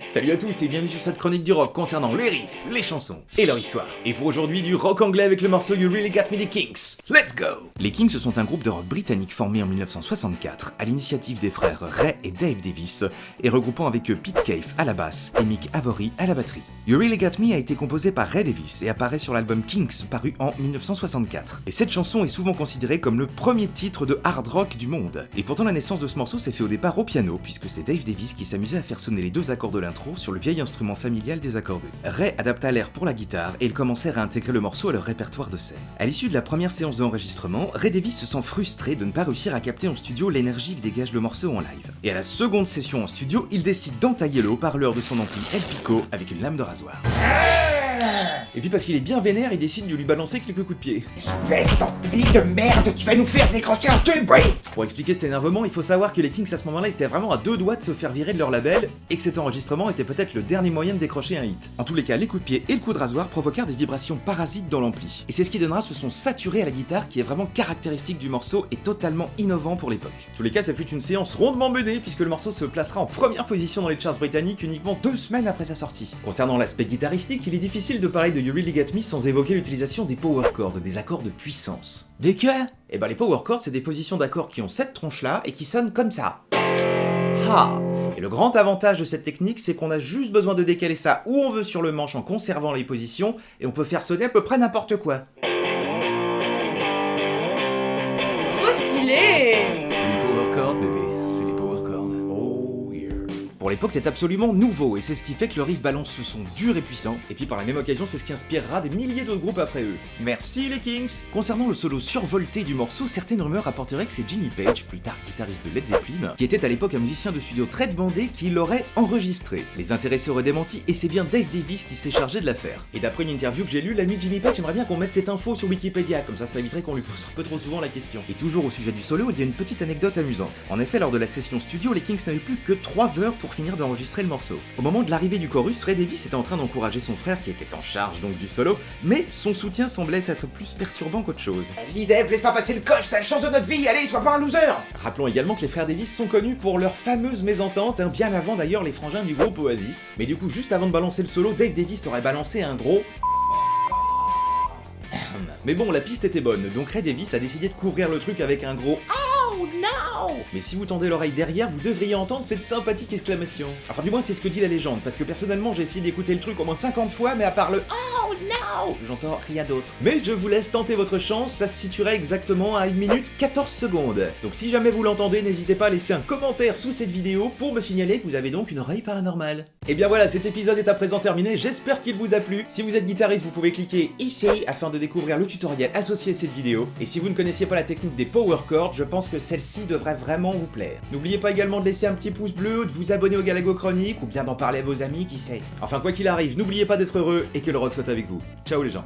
Salut à tous et bienvenue sur cette chronique du rock concernant les riffs, les chansons et leur histoire. Et pour aujourd'hui, du rock anglais avec le morceau You Really Got Me des Kinks. Let's go! Les Kinks sont un groupe de rock britannique formé en 1964 à l'initiative des frères Ray et Dave Davis et regroupant avec eux Pete Cave à la basse et Mick Avory à la batterie. You Really Got Me a été composé par Ray Davis et apparaît sur l'album Kinks paru en 1964. Et cette chanson est souvent considérée comme le premier titre de hard rock du monde. Et pourtant la naissance de ce morceau s'est fait au départ au piano puisque c'est Dave Davis qui s'amusait à faire sonner les deux accords de l'intro sur le vieil instrument familial désaccordé. Ray adapta l'air pour la guitare et ils commencèrent à intégrer le morceau à leur répertoire de scène. À l'issue de la première séance d'enregistrement, Ray Davis se sent frustré de ne pas réussir à capter en studio l'énergie que dégage le morceau en live. Et à la seconde session en studio, il décide d'entailler le haut-parleur de son ampli El Pico avec une lame de rasoir. Et puis parce qu'il est bien vénère, il décide de lui balancer quelques coups de pied. Espèce d'ampli de merde, tu vas nous faire décrocher un tube, oui! Pour expliquer cet énervement, il faut savoir que les Kinks à ce moment-là étaient vraiment à deux doigts de se faire virer de leur label et que cet enregistrement était peut-être le dernier moyen de décrocher un hit. En tous les cas, les coups de pied et le coup de rasoir provoquèrent des vibrations parasites dans l'ampli. Et c'est ce qui donnera ce son saturé à la guitare qui est vraiment caractéristique du morceau et totalement innovant pour l'époque. En tous les cas, ça fut une séance rondement menée puisque le morceau se placera en première position dans les charts britanniques uniquement 2 semaines après sa sortie. Concernant l'aspect guitaristique, il est difficile de parler de You Really Got Me sans évoquer l'utilisation des power chords, des accords de puissance. De quoi? Et ben les power chords, c'est des positions d'accords qui ont cette tronche-là et qui sonnent comme ça. Ha! Et le grand avantage de cette technique, c'est qu'on a juste besoin de décaler ça où on veut sur le manche en conservant les positions, et on peut faire sonner à peu près n'importe quoi. Trop stylé! C'est les power chords, bébé, c'est les power chords. Oh yeah. Pour l'époque, c'est absolument nouveau, et c'est ce qui fait que le riff balance ce son dur et puissant, et puis par la même occasion, c'est ce qui inspirera des milliers d'autres groupes après eux. Merci les Kinks! Concernant le solo survolté du morceau, certaines rumeurs rapporteraient que c'est Jimmy Page, plus tard guitariste de Led Zeppelin, qui était à l'époque un musicien de studio très demandé, qui l'aurait enregistré. Les intéressés auraient démenti, et c'est bien Dave Davis qui s'est chargé de l'affaire. Et d'après une interview que j'ai lue, l'ami de Jimmy Page aimerait bien qu'on mette cette info sur Wikipédia, comme ça éviterait qu'on lui pose un peu trop souvent la question. Et toujours au sujet du solo, il y a une petite anecdote amusante. En effet, lors de la session studio, les Kinks n'avaient plus que 3 heures pour finir d'enregistrer le morceau. Au moment de l'arrivée du chorus, Ray Davis était en train d'encourager son frère qui était en charge donc du solo, mais son soutien semblait être plus perturbant qu'autre chose. Vas-y Dave, laisse pas passer le coche, c'est la chance de notre vie, allez, sois pas un loser! Rappelons également que les frères Davis sont connus pour leur fameuse mésentente, bien avant d'ailleurs les frangins du groupe Oasis. Mais du coup, juste avant de balancer le solo, Dave Davis aurait balancé un gros... Mais bon, la piste était bonne, donc Ray Davis a décidé de couvrir le truc avec un gros Oh no! Mais si vous tendez l'oreille derrière, vous devriez entendre cette sympathique exclamation. Enfin du moins c'est ce que dit la légende, parce que personnellement j'ai essayé d'écouter le truc au moins 50 fois, mais à part le Oh no! J'entends rien d'autre. Mais je vous laisse tenter votre chance, ça se situerait exactement à 1 minute 14 secondes. Donc si jamais vous l'entendez, n'hésitez pas à laisser un commentaire sous cette vidéo pour me signaler que vous avez donc une oreille paranormale. Et bien voilà, cet épisode est à présent terminé, j'espère qu'il vous a plu. Si vous êtes guitariste, vous pouvez cliquer ici afin de découvrir le tutoriel associé à cette vidéo. Et si vous ne connaissiez pas la technique des power chords, je pense que celle-ci devrait vraiment vous plaire. N'oubliez pas également de laisser un petit pouce bleu, de vous abonner au Galago Chronique ou bien d'en parler à vos amis, qui sait. Enfin quoi qu'il arrive, n'oubliez pas d'être heureux et que le rock soit avec vous. Ciao les gens.